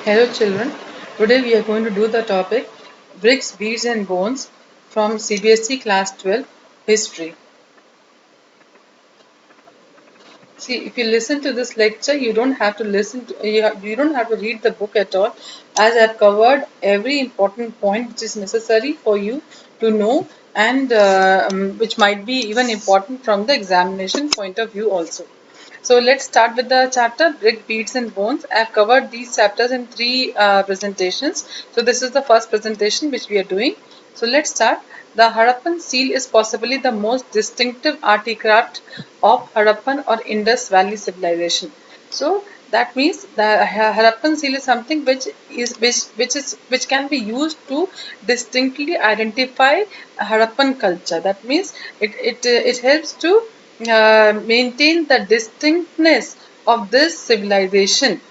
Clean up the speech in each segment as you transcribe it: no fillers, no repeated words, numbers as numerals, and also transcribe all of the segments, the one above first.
Hello children, today we are going to do the topic Bricks, Beads and Bones from CBSE Class 12 History. See, if you listen to this lecture, you don't have to you don't have to read the book at all, as I have covered every important point which is necessary for you to know, and which might be even important from the examination point of view also. So let's start with the chapter Brick, Beads and Bones. I have covered these chapters in three presentations. So this is the first presentation which we are doing. So let's start. The Harapan seal is possibly the most distinctive artifact of Harappan or Indus Valley civilization. So that means the Harappan seal is something which can be used to distinctly identify Harappan culture. That means it helps to maintain the distinctness of this civilization,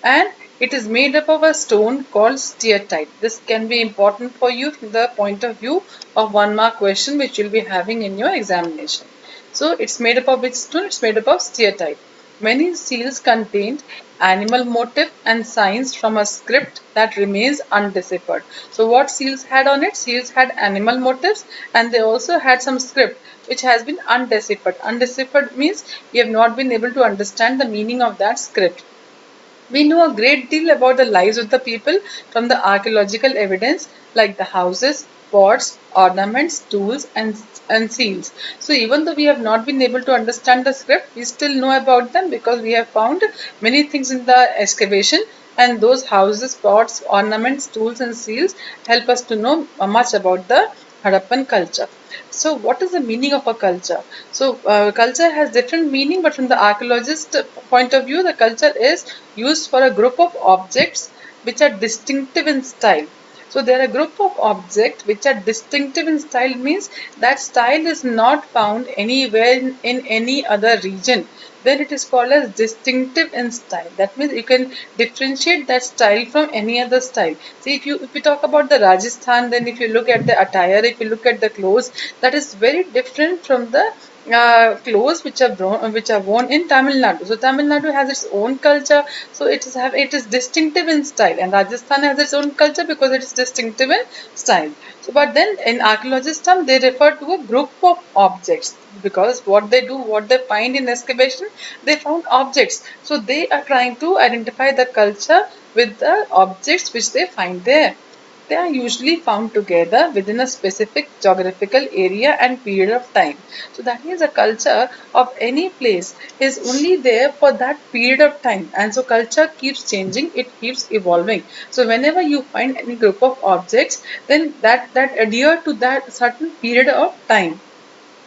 and it is made up of a stone called steatite. This can be important for you from the point of view of 1 mark question which you'll be having in your examination. So it's made up of which stone? It's made up of steatite. Many seals contained animal motif and signs from a script that remains undeciphered. So what seals had on it? Seals had animal motifs, and they also had some script which has been undeciphered. Undeciphered means we have not been able to understand the meaning of that script. We know a great deal about the lives of the people from the archaeological evidence like the houses, pots, ornaments, tools and seals. So even though we have not been able to understand the script, we still know about them because we have found many things in the excavation, and those houses, pots, ornaments, tools and seals help us to know much about the Harappan culture. So what is the meaning of a culture? So culture has different meaning, but from the archaeologist point of view, the culture is used for a group of objects which are distinctive in style. So there are a group of objects which are distinctive in style, means that style is not found anywhere in any other region. Then it is called as distinctive in style. That means you can differentiate that style from any other style. See, if you talk about the Rajasthan, then if you look at the attire, if you look at the clothes, that is very different from the clothes which are worn in Tamil Nadu. So Tamil Nadu has its own culture, so it is distinctive in style, and Rajasthan has its own culture because it is distinctive in style. So, but then in archaeologist term, they refer to a group of objects, because what they do, what they find in excavation, they found objects. So they are trying to identify the culture with the objects which they find there. They are usually found together within a specific geographical area and period of time. So that means the culture of any place is only there for that period of time, and so culture keeps changing, it keeps evolving. So whenever you find any group of objects, then that adhere to that certain period of time,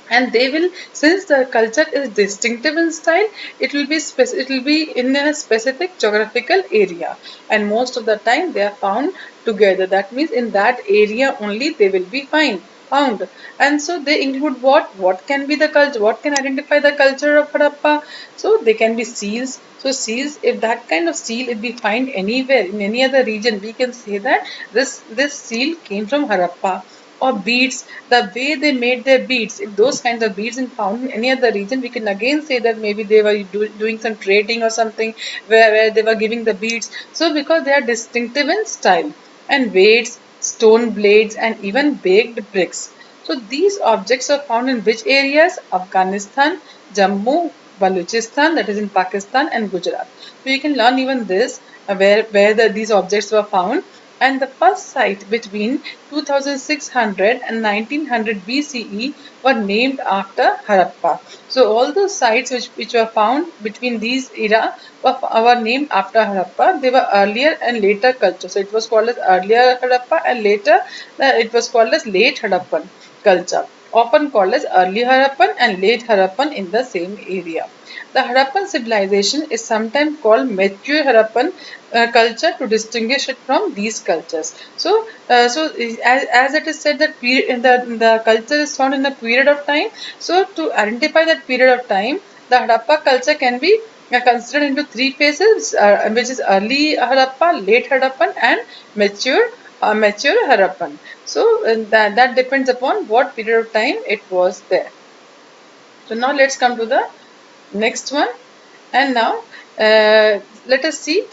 and they will, since the culture is distinctive in style, it will be in a specific geographical area, and most of the time they are found together. That means in that area only they will be found. And so they include what can be the culture, what can identify the culture of Harappa. So they can be seals. So seals, if that kind of seal if we find anywhere in any other region, we can say that this seal came from Harappa. Or beads, the way they made their beads, if those kinds of beads are found in any other region, we can again say that maybe they were doing some trading or something, where they were giving the beads. So because they are distinctive in style. And weights, stone blades and even baked bricks. So these objects are found in which areas? Afghanistan, Jammu, Baluchistan, that is in Pakistan, and Gujarat. So you can learn even this, where these objects were found. And the first site between 2600 and 1900 BCE were named after Harappa. So all those sites which were found between these era were named after Harappa. They were earlier and later culture. So it was called as earlier Harappa, and later it was called as late Harappan culture, often called as early Harappan and late Harappan in the same area. The Harappan civilization is sometimes called mature Harappan culture to distinguish it from these cultures. So as it is said that the culture is found in a period of time. So to identify that period of time, the Harappa culture can be considered into three phases, which is early Harappa, late Harappan, and mature Harappan. So that depends upon what period of time it was there. So now let's come to the next one, and now let us see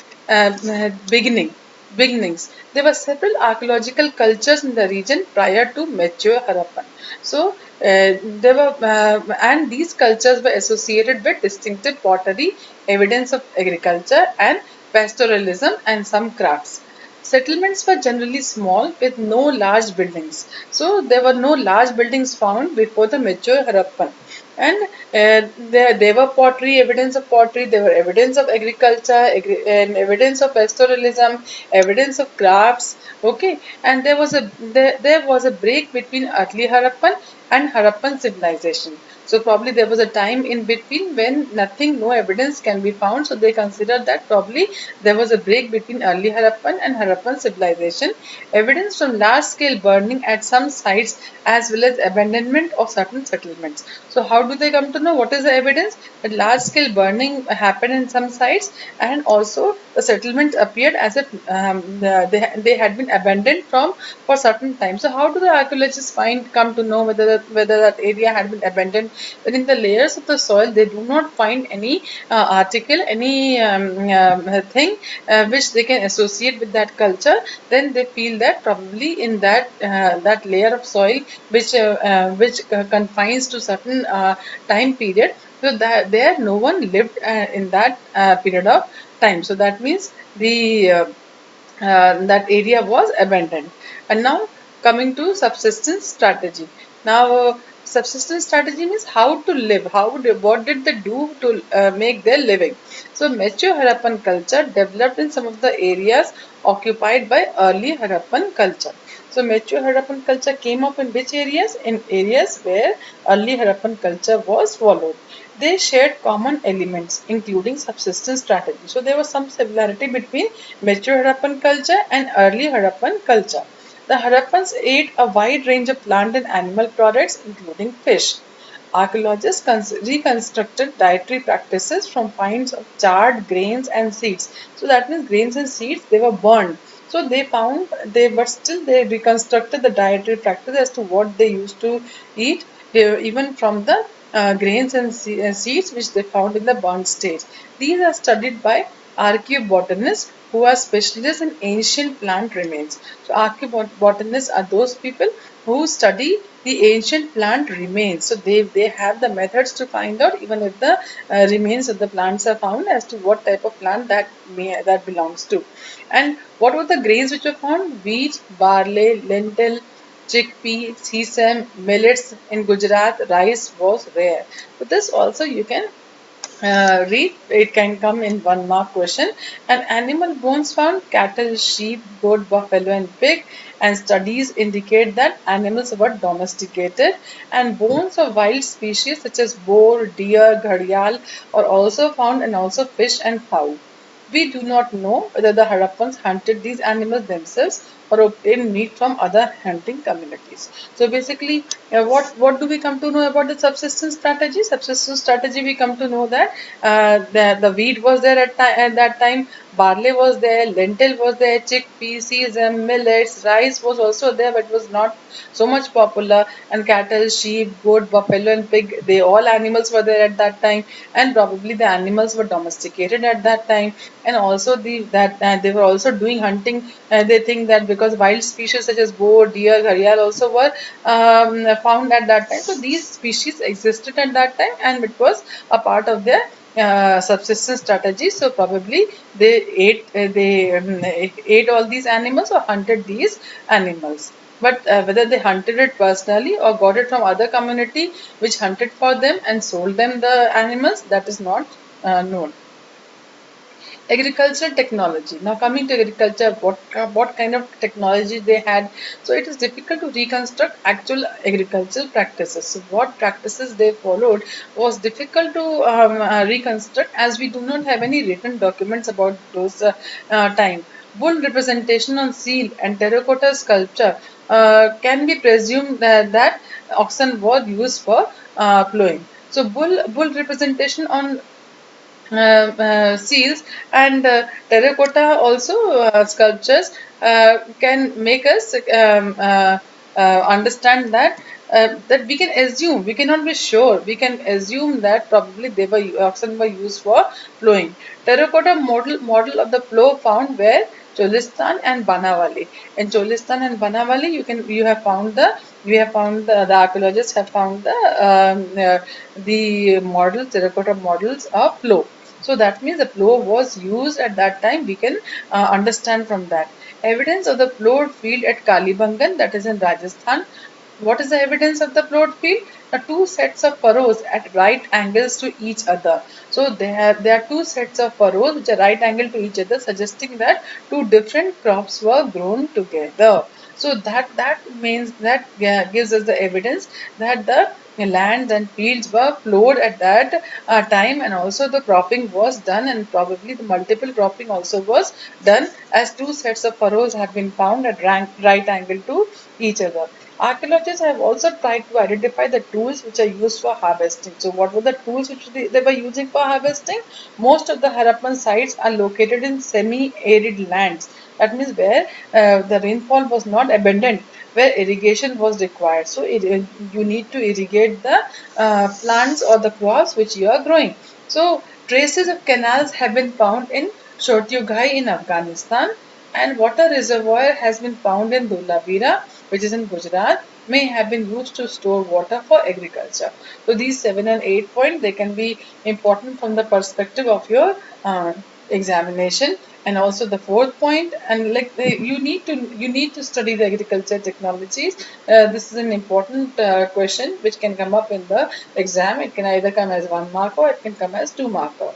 beginning. beginnings. There were several archaeological cultures in the region prior to mature Harappan. So there were, and these cultures were associated with distinctive pottery, evidence of agriculture, and pastoralism, and some crafts. Settlements were generally small with no large buildings. So there were no large buildings found before the mature Harappan. And there were pottery, evidence of pottery, there were evidence of agriculture, and evidence of pastoralism, evidence of crafts. Okay, and there was a break between early Harappan and Harappan civilization. So probably there was a time in between when nothing, no evidence can be found. So they considered that probably there was a break between early Harappan and Harappan civilization. Evidence from large scale burning at some sites as well as abandonment of certain settlements. So how do they come to know? What is the evidence? That large scale burning happened in some sites, and also the settlements appeared as if they had been abandoned from for certain time. So how do the archaeologists come to know whether that area had been abandoned? Then in the layers of the soil they do not find any article, any thing which they can associate with that culture. Then they feel that probably in that layer of soil which confines to certain time period, so that there no one lived in that period of time. So that means the that area was abandoned. And now coming to subsistence strategy. Now subsistence strategy means how to live, what did they do to make their living. So mature Harappan culture developed in some of the areas occupied by early Harappan culture. So mature Harappan culture came up in which areas? In areas where early Harappan culture was followed. They shared common elements, including subsistence strategy. So there was some similarity between mature Harappan culture and early Harappan culture. The Harappans ate a wide range of plant and animal products, including fish. Archaeologists reconstructed dietary practices from finds of charred grains and seeds. So that means grains and seeds they were burned. So they found but still they reconstructed the dietary practice as to what they used to eat, even from the grains and seeds which they found in the burnt state. These are studied by archaeobotanists who are specialists in ancient plant remains. So archaeobotanists are those people who study the ancient plant remains. So they have the methods to find out even if the remains of the plants are found as to what type of plant that belongs to. And what were the grains which were found? Wheat, barley, lentil, chickpea, sesame, millets. In Gujarat, rice was rare. So this also you can read. It can come in 1 mark question. And animal bones found: cattle, sheep, goat, buffalo, and pig. And studies indicate that animals were domesticated. And bones of wild species such as boar, deer, gharial are also found, and also fish and fowl. We do not know whether the Harappans hunted these animals themselves or obtained meat from other hunting communities. So basically, what do we come to know about the subsistence strategy? Subsistence strategy, we come to know that the wheat was there at that time, barley was there, lentil was there, chickpeas, sesame, millets, rice was also there, but was not so much popular. And cattle, sheep, goat, buffalo, and pig, they all animals were there at that time, and probably the animals were domesticated at that time. And also they were also doing hunting. They think that because wild species such as boar, deer, gharial also were found at that time. So these species existed at that time, and it was a part of their subsistence strategy. So probably they ate all these animals or hunted these animals. But whether they hunted it personally or got it from other community which hunted for them and sold them the animals, that is not known. Agricultural technology. Now coming to agriculture, what kind of technology they had. So it is difficult to reconstruct actual agricultural practices. So what practices they followed was difficult to reconstruct, as we do not have any written documents about those time. Bull representation on seal and terracotta sculpture can be presumed that oxen were used for plowing. So bull representation on seals and terracotta also sculptures can make us understand that we can assume, we cannot be sure, we can assume that probably they were oxen were used for plowing. Terracotta model of the plow found where Cholistan and Banawali. In Cholistan and Banawali, you have found the archaeologists have found the models, terracotta models of plow. So that means the plow was used at that time. We can understand from that. Evidence of the plowed field at Kalibangan, that is in Rajasthan. What is the evidence of the plowed field? The two sets of furrows at right angles to each other. So there are two sets of furrows which are right angle to each other, suggesting that two different crops were grown together. So that means that gives us the evidence that the lands and fields were plowed at that time, and also the cropping was done, and probably the multiple cropping also was done, as two sets of furrows have been found at right angle to each other. Archaeologists have also tried to identify the tools which are used for harvesting. So what were the tools which they were using for harvesting? Most of the Harappan sites are located in semi-arid lands. That means where the rainfall was not abundant, where irrigation was required. So you need to irrigate the plants or the crops which you are growing. So traces of canals have been found in Shotyugai in Afghanistan, and water reservoir has been found in Dholavira, which is in Gujarat, may have been used to store water for agriculture. So these 7 and 8 points, they can be important from the perspective of your examination. And also the fourth point, and like you need to study the agriculture technologies. This is an important question which can come up in the exam. It can either come as 1 mark or it can come as 2 marker.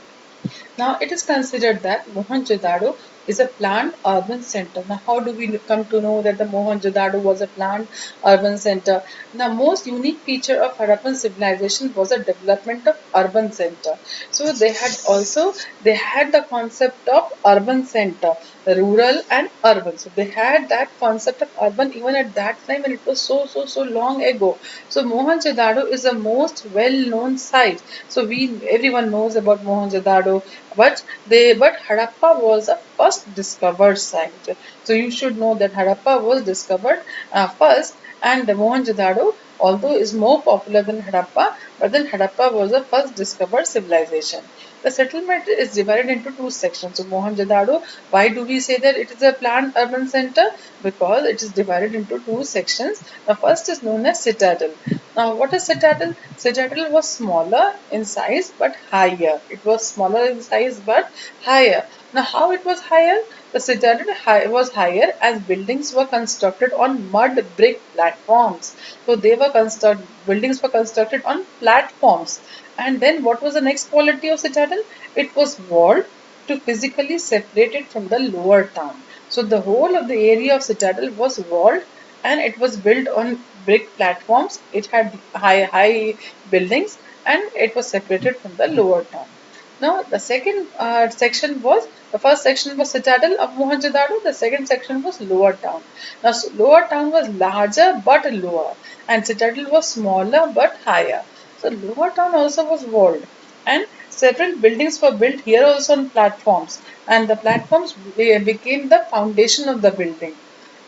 Now, it is considered that Mohenjo-daro is a planned urban center. Now, how do we come to know that the Mohenjo-daro was a planned urban center? The most unique feature of Harappan civilization was the development of urban center. So they had the concept of urban center, rural and urban. So they had that concept of urban even at that time, and it was so long ago. So Mohenjo-daro is the most well-known site. So everyone knows about Mohenjo-daro, but Harappa was the first discovered site. So you should know that Harappa was discovered first, and the Mohenjo-daro, although is more popular than Harappa, but then Harappa was the first discovered civilization. The settlement is divided into two sections. So Mohenjo-daro, why do we say that it is a planned urban center? Because it is divided into two sections. The first is known as citadel. Now, what is citadel? Citadel was smaller in size but higher. It was smaller in size but higher. Now, how it was higher? The citadel was higher as buildings were constructed on mud brick platforms. So buildings were constructed on platforms. And then what was the next quality of citadel? It was walled to physically separate it from the lower town. So the whole of the area of citadel was walled, and it was built on brick platforms. It had high buildings, and it was separated from the lower town. Now the second section was the first section was citadel of Mohenjo-daro. The second section was lower town. Now lower town was larger but lower, and citadel was smaller but higher. So lower town also was walled, and several buildings were built here also on platforms, and the platforms became the foundation of the building,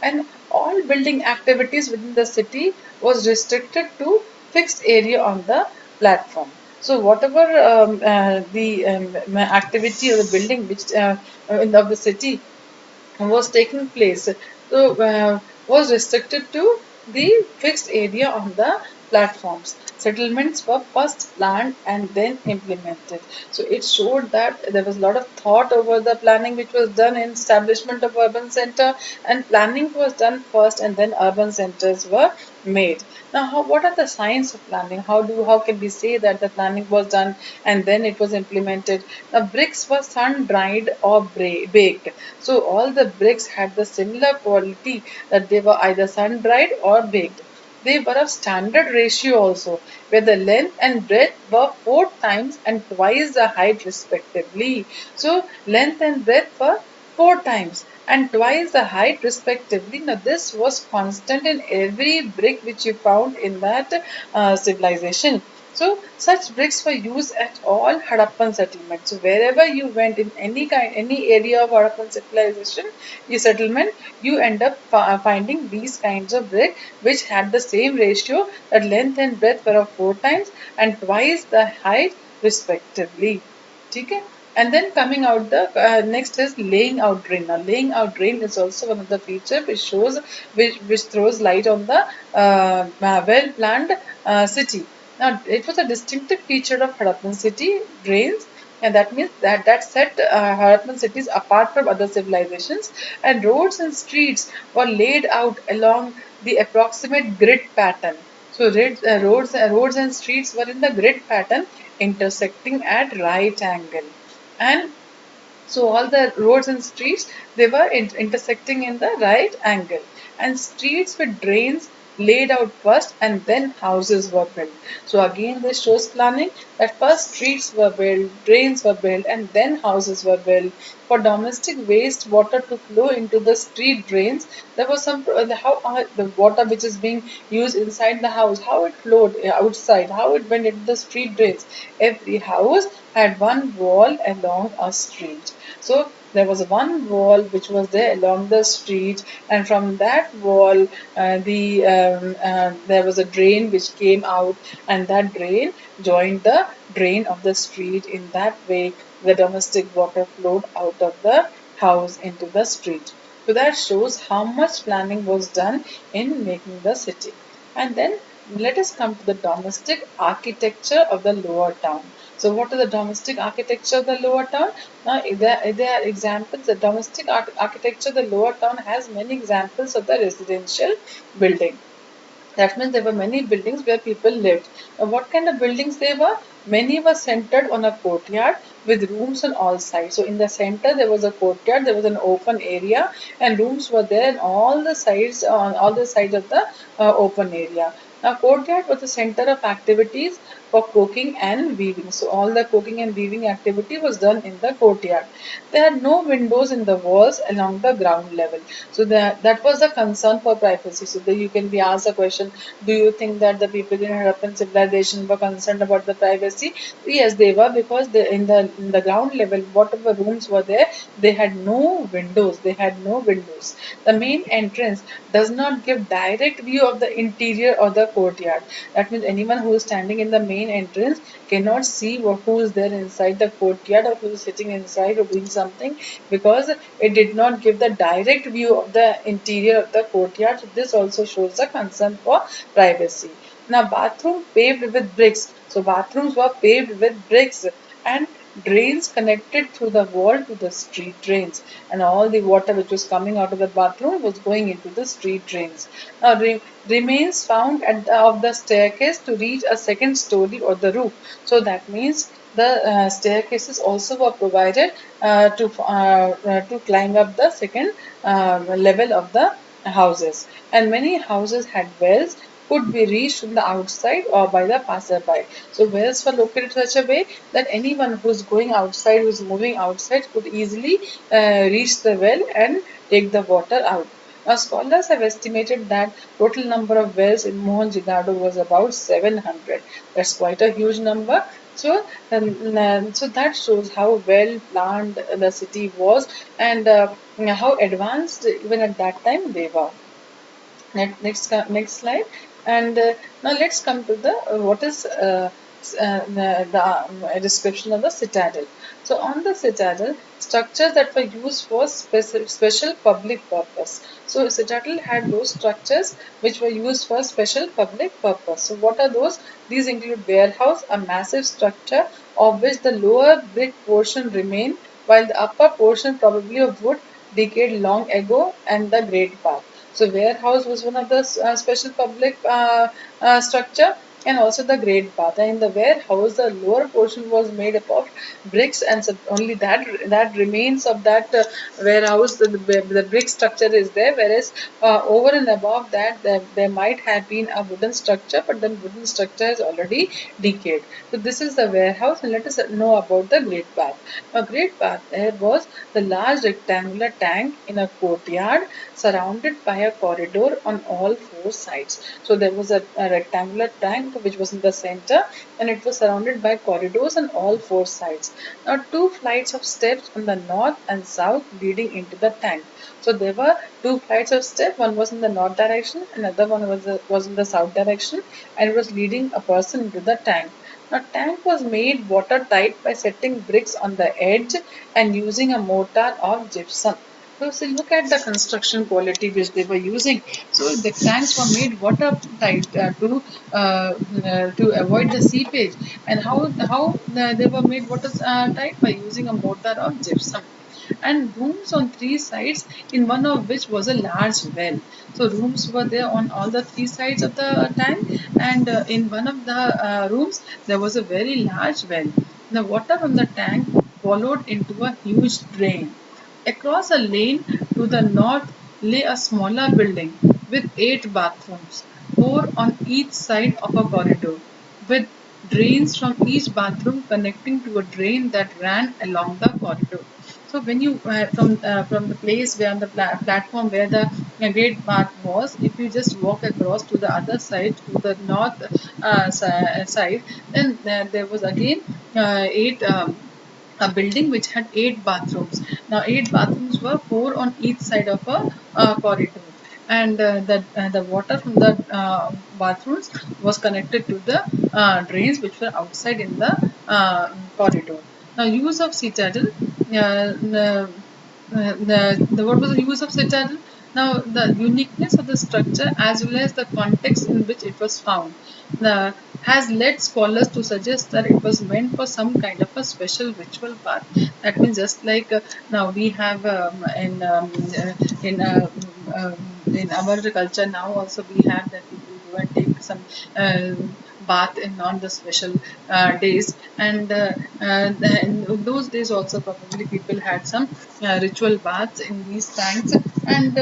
and all building activities within the city was restricted to fixed area on the platform. So whatever the activity of the building which of the city was taking place, so was restricted to the fixed area on the platforms. Settlements were first planned and then implemented. So it showed that there was a lot of thought over the planning which was done in establishment of urban center, and planning was done first and then urban centers were made. Now, what are the signs of planning? How can we say that the planning was done and then it was implemented? The bricks were sun dried or baked. So all the bricks had the similar quality, that they were either sun dried or baked. They were of standard ratio also, where the length and breadth were 4 times and twice the height respectively. So length and breadth were 4 times and twice the height respectively. Now this was constant in every brick which you found in that civilization. So such bricks were used at all Harappan settlements. So wherever you went in any area of Harappan civilization, your settlement, you end up finding these kinds of brick which had the same ratio, that length and breadth were of 4 times and twice the height respectively. ठीक है? And then coming out the next is laying out drain. Now laying out drain is also one of the feature which shows which throws light on the well planned city. Now it was a distinctive feature of Harappan city drains, and that means that set Harappan cities apart from other civilizations, and roads and streets were laid out along the approximate grid pattern. So roads and streets were in the grid pattern, intersecting at right angle. And so all the roads and streets, they were intersecting in the right angle, and streets with drains laid out first and then houses were built. So again this shows planning, that first streets were built, drains were built, and then houses were built. For domestic waste water to flow into the street drains, there was some how the water which is being used inside the house, how it flowed outside, how it went into the street drains. Every house had one wall along a street. So there was one wall which was there along the street, and from that wall, there was a drain which came out, and that drain joined the drain of the street. In that way, the domestic water flowed out of the house into the street. So that shows how much planning was done in making the city. And then let us come to the domestic architecture of the lower town. So what is the domestic architecture of the lower town? There are examples. The domestic architecture of the lower town has many examples of the residential building. That means there were many buildings where people lived. Now, what kind of buildings they were? Many were centered on a courtyard with rooms on all sides. So in the center there was a courtyard, there was an open area, and rooms were there on all the sides of the open area. Now courtyard was the center of activities for cooking and weaving. So all the cooking and weaving activity was done in the courtyard. There are no windows in the walls along the ground level. So that was the concern for privacy. So there you can be asked a question, do you think that the people in Harappan civilization were concerned about the privacy? Yes, they were, because in the ground level, whatever rooms were there, they had no windows. They had no windows. The main entrance does not give direct view of the interior or the courtyard. That means anyone who is standing in the main entrance cannot see who is there inside the courtyard, or who is sitting inside or doing something, because it did not give the direct view of the interior of the courtyard. So this also shows the concern for privacy. Now bathroom paved with bricks. So bathrooms were paved with bricks, and drains connected through the wall to the street drains, and all the water which was coming out of the bathroom was going into the street drains. Now remains found of the staircase to reach a second story or the roof. So that means the staircases also were provided to climb up the second level of the houses, and many houses had wells could be reached from the outside or by the passerby. So wells were located in such a way that anyone who's going outside, who's moving outside, could easily reach the well and take the water out. Now scholars have estimated that total number of wells in Mohenjo-daro was about 700. That's quite a huge number. So, so that shows how well planned the city was, and how advanced even at that time they were. Next slide. And now let's come to the what is the description of the citadel. So on the citadel, structures that were used for special public purpose. So citadel had those structures which were used for special public purpose. So what are those? These include warehouse, a massive structure of which the lower brick portion remained, while the upper portion, probably of wood, decayed long ago, and the great bath. So warehouse was one of the special public structure, and also the great bath. And in the warehouse, the lower portion was made up of bricks, and so only that remains of that warehouse. The brick structure is there, whereas over and above that, there might have been a wooden structure, but the wooden structure has already decayed. So this is the warehouse, and let us know about the great bath. A great bath there was the large rectangular tank in a courtyard surrounded by a corridor on all four sides. So there was a rectangular tank which was in the center, and it was surrounded by corridors on all four sides. Now two flights of steps on the north and south leading into the tank. So there were two flights of steps. One was in the north direction, another one was in the south direction, and it was leading a person into the tank. Now, tank was made watertight by setting bricks on the edge and using a mortar or gypsum. So look at the construction quality which they were using. So the tanks were made watertight to avoid the seepage. And how they were made watertight by using a mortar or gypsum, and rooms on three sides, in one of which was a large well. So rooms were there on all the three sides of the tank, and in one of the rooms there was a very large well. The water from the tank followed into a huge drain. Across a lane to the north lay a smaller building with 8 bathrooms, 4 on each side of a corridor, with drains from each bathroom connecting to a drain that ran along the corridor. So when you from the place where on the platform where the great bath was, if you just walk across to the other side, to the north side, then there was again 8. A building which had 8 bathrooms. Now 8 bathrooms were 4 on each side of a corridor, and the water from the bathrooms was connected to the drains which were outside in the corridor. Now use of citadel. What was the use of citadel? Now the uniqueness of the structure as well as the context in which it was found uh, has led scholars to suggest that it was meant for some kind of a special ritual bath. That means just like now we have in in our culture now also we have that people go and take some bath in on the special days, and in those days also probably people had some ritual baths in these tanks, and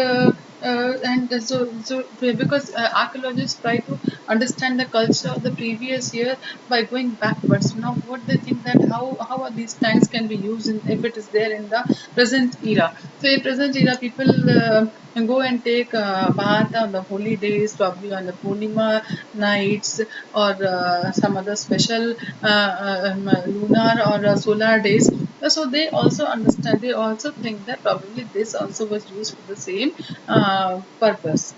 because archaeologists try to understand the culture of the previous year by going backwards. Now what they think that how are these tanks can be used if it is there in the present era. So in present era people go and take bath on the holy days, probably on the Purnima nights, or some other special lunar or solar days. So they also understand, they also think that probably this also was used for the same purpose.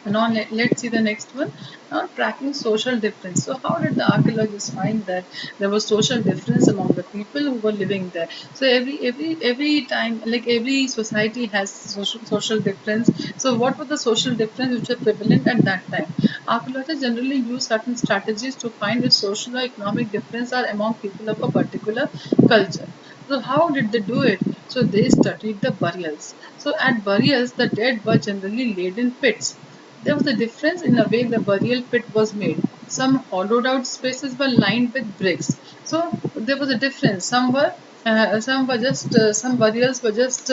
Now let's see the next one. Now tracking social difference. So how did the archaeologists find that there was social difference among the people who were living there? So every time, like every society has social difference. So what were the social difference which were prevalent at that time? Archaeologists generally use certain strategies to find if social or economic difference are among people of a particular culture. So how did they do it? So they studied the burials. So at burials, the dead were generally laid in pits. There was a difference in the way the burial pit was made. Some hollowed out spaces were lined with bricks. So there was a difference. Some burials were just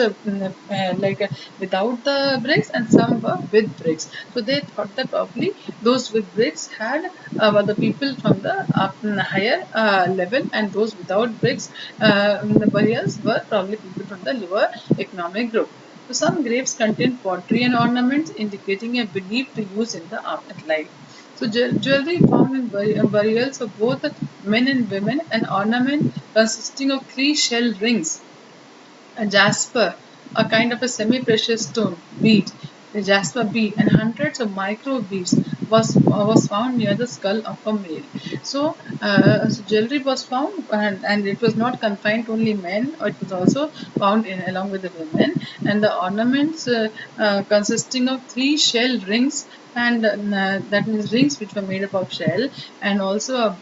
without the bricks, and some were with bricks. So they thought that probably those with bricks had were the people from the higher level, and those without bricks, the burials were probably people from the lower economic group. So some graves contain pottery and ornaments indicating a belief to use in the afterlife. So jewelry found in burials of both men and women, an ornament consisting of 3 shell rings, a jasper, a kind of a semi-precious stone bead, the jasper bead, and hundreds of micro beads was found near the skull of a male. So jewelry was found, and it was not confined to only men. It was also found in along with the women, and the ornaments consisting of 3 shell rings, and that means rings which were made up of shell, and also a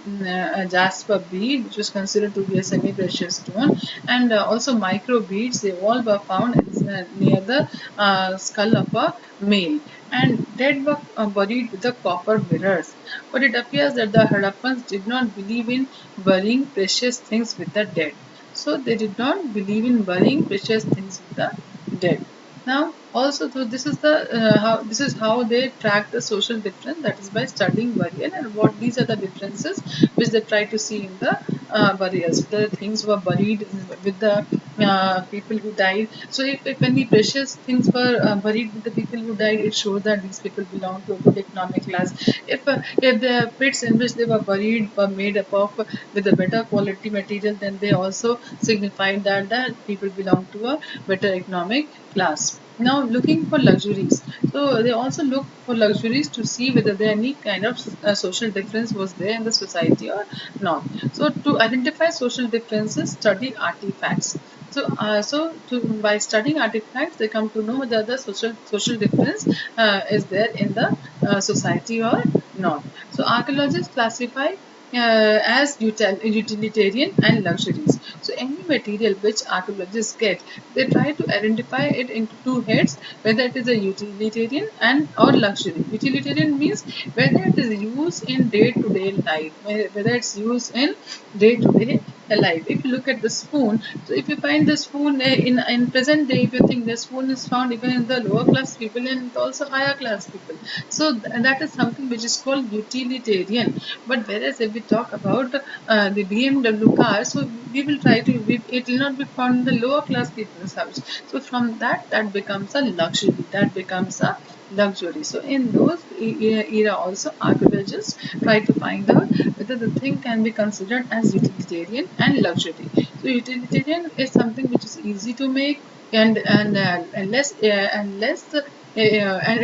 jasper bead which was considered to be a semi-precious stone, and also micro beads. They all were found near the skull of a male, and dead were buried with the copper mirrors. But it appears that the Harappans did not believe in burying precious things with the dead. So they did not believe in burying precious things with the dead. Now, also, so this is how they track the social difference. That is by studying burial, and what these are the differences which they try to see in the burials. The things were buried with the people who died. So, if any precious things were buried with the people who died, it shows that these people belong to a good economic class. If the pits in which they were buried were made up of with a better quality material, then they also signified that people belong to a better economic class. Now looking for luxuries. So they also look for luxuries to see whether there any kind of social difference was there in the society or not. So to identify social differences, study artifacts. By studying artifacts, they come to know whether the social difference is there in the society or not. So archaeologists classify as utilitarian and luxuries. So any material which archaeologists get, they try to identify it into two heads, whether it is a utilitarian and or luxury. Utilitarian means whether it is used in day-to-day life, whether it's used in day-to-day life. If you look at the spoon, so if you find the spoon in present day, if you think the spoon is found even in the lower class people and also higher class people, so that is something which is called utilitarian. But whereas if we talk about the BMW car, so we will try to it will not be found in the lower class people's house. So from that becomes a luxury, that becomes a luxury. So in those era also archaeologists try to find out whether the thing can be considered as utilitarian and luxury. So utilitarian is something which is easy to make and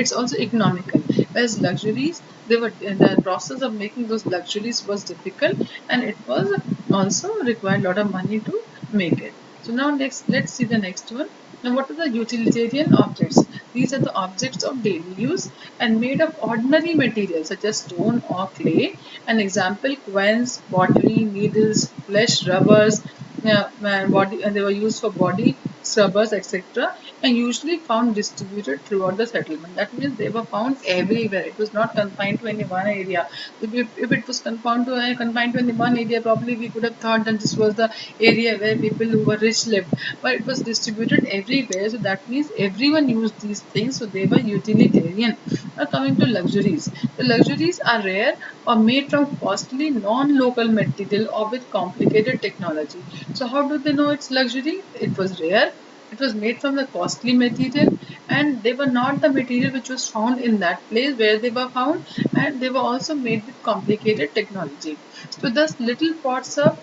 it's also economical. Whereas luxuries, they were the process of making those luxuries was difficult, and it was also required a lot of money to make it. So now next, let's see the next one. Now, what are the utilitarian objects? These are the objects of daily use and made of ordinary materials such as stone or clay. An example: coins, pottery, needles, flesh, rubbers, and they were used for body scrubbers, etc., and usually found distributed throughout the settlement. That means they were found everywhere. It was not confined to any one area. If it was confined to any one area, probably we could have thought that this was the area where people who were rich lived. But it was distributed everywhere, so that means everyone used these things. So they were utilitarian. Now coming to luxuries, the luxuries are rare or made from costly non-local material or with complicated technology. So how do they know it's luxury? It was rare, it was made from the costly material, and they were not the material which was found in that place where they were found, and they were also made with complicated technology. So thus little pots of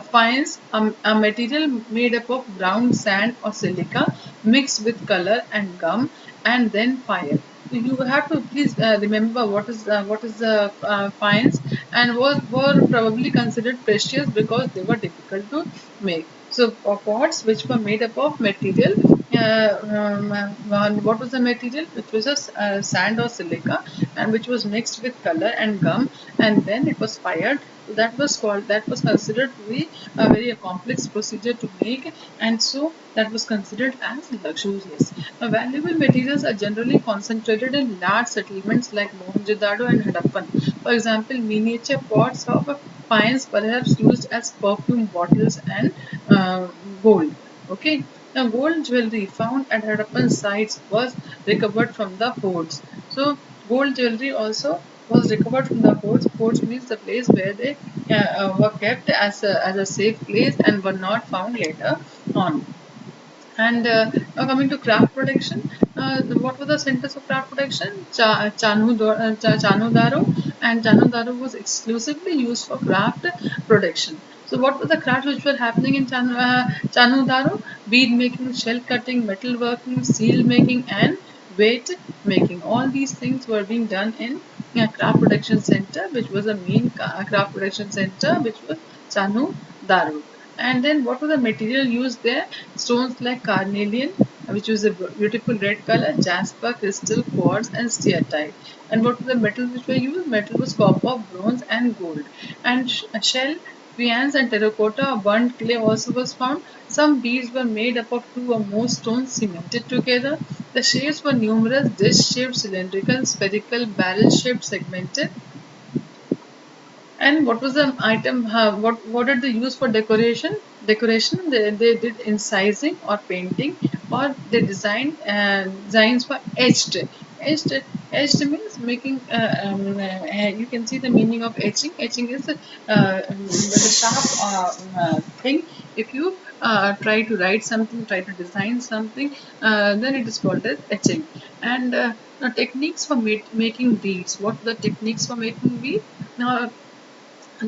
fines, a material made up of brown sand or silica mixed with color and gum and then fire. So you have to please remember what is the fines, and were probably considered precious because they were difficult to make. So pots which were made up of material, what was the material? Which was a sand or silica, and which was mixed with color and gum, and then it was fired. So that was considered to be a very complex procedure to make, and so that was considered as luxurious. Now, valuable materials are generally concentrated in large settlements like Mohenjo-daro and Harappan. For example, miniature pots of fines perhaps used as perfume bottles and uh, gold. Okay. Now, gold jewelry found at Harappan sites was recovered from the forts. So, gold jewelry also was recovered from the forts. Forts means the place where they were kept as a safe place and were not found later on. And now coming to craft production, what were the centers of craft production? Chanudaro, and Chanudaro was exclusively used for craft production. So what were the crafts which were happening in Chanudaro? Bead making, shell cutting, metal working, seal making, and weight making. All these things were being done in a craft production center, which was a main craft production center, which was Chanudaro. And then what was the material used there? Stones like carnelian, which was a beautiful red color, jasper, crystal, quartz, and steatite. And what were the metals which were used? Metal was copper, bronze, and gold. And shell, faience, and terracotta or burnt clay also was found. Some beads were made up of two or more stones cemented together. The shapes were numerous: dish-shaped, cylindrical, spherical, barrel-shaped, segmented. And what was the item? What did they use for decoration? Decoration, they did incising or painting, or they designed designs for etched. Etched, etched means making. You can see the meaning of etching. Etching is with a sharp thing. If you try to write something, try to design something, then it is called as etching. And now techniques for making beads. What are the techniques for making beads? Now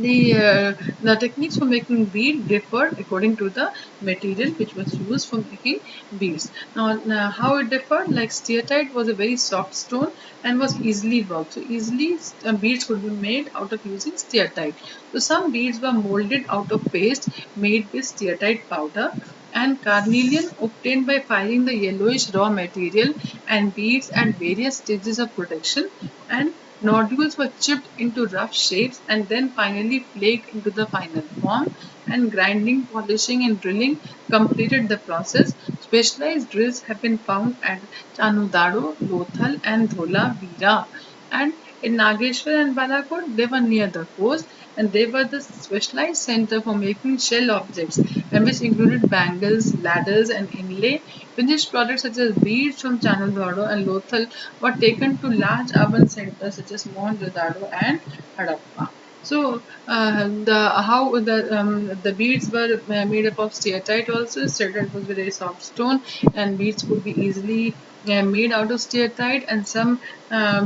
the techniques for making bead differed according to the material which was used for making beads. Now how it differed, like steatite was a very soft stone and was easily worked. So easily beads could be made out of using steatite. So some beads were molded out of paste made with steatite powder, and carnelian obtained by firing the yellowish raw material and beads at various stages of production, and nodules were chipped into rough shapes and then finally flaked into the final form, and grinding, polishing and drilling completed the process. Specialized drills have been found at Chanudaro, Lothal and Dholavira, and in Nageshwar and Balakot they were near the coast, and they were the specialized center for making shell objects, and which included bangles, ladders and inlay. Finished products such as beads from Chanudaro and Lothal were taken to large urban centers such as Mohenjo-daro and Harappa. So the beads were made up of steatite also. Steatite was very soft stone, and beads could be easily made out of steatite, and some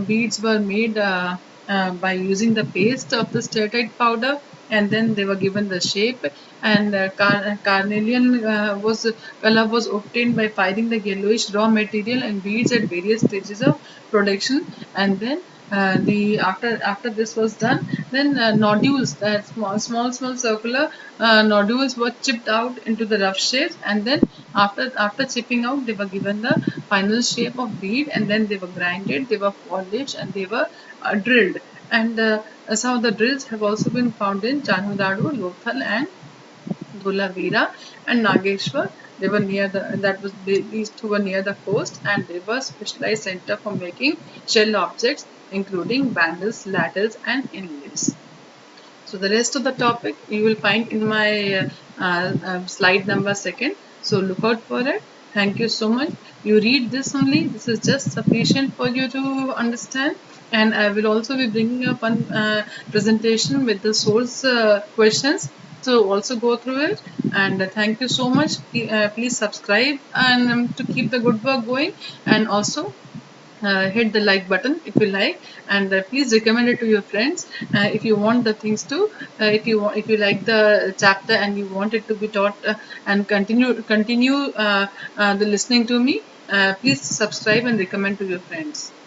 beads were made by using the paste of the steatite powder, and then they were given the shape, and carnelian color was obtained by firing the yellowish raw material and beads at various stages of production, and then the after this was done, then nodules, that small circular nodules were chipped out into the rough shapes, and then after chipping out they were given the final shape of bead, and then they were grinded, they were polished, and they were drilled, and some of the drills have also been found in Chanudadu, Lothal and Dhulavira and Nageshwar. They were near these two were near the coast, and they were specialized center for making shell objects including bangles, ladders and inlays. So the rest of the topic you will find in my slide number second. So look out for it. Thank you so much. You read this only. This is just sufficient for you to understand. And I will also be bringing up one presentation with the source questions. So also go through it. And thank you so much. Please subscribe and to keep the good work going. And also hit the like button if you like, and please recommend it to your friends if you want the things to if you like the chapter and you want it to be taught and continue the listening to me, please subscribe and recommend to your friends.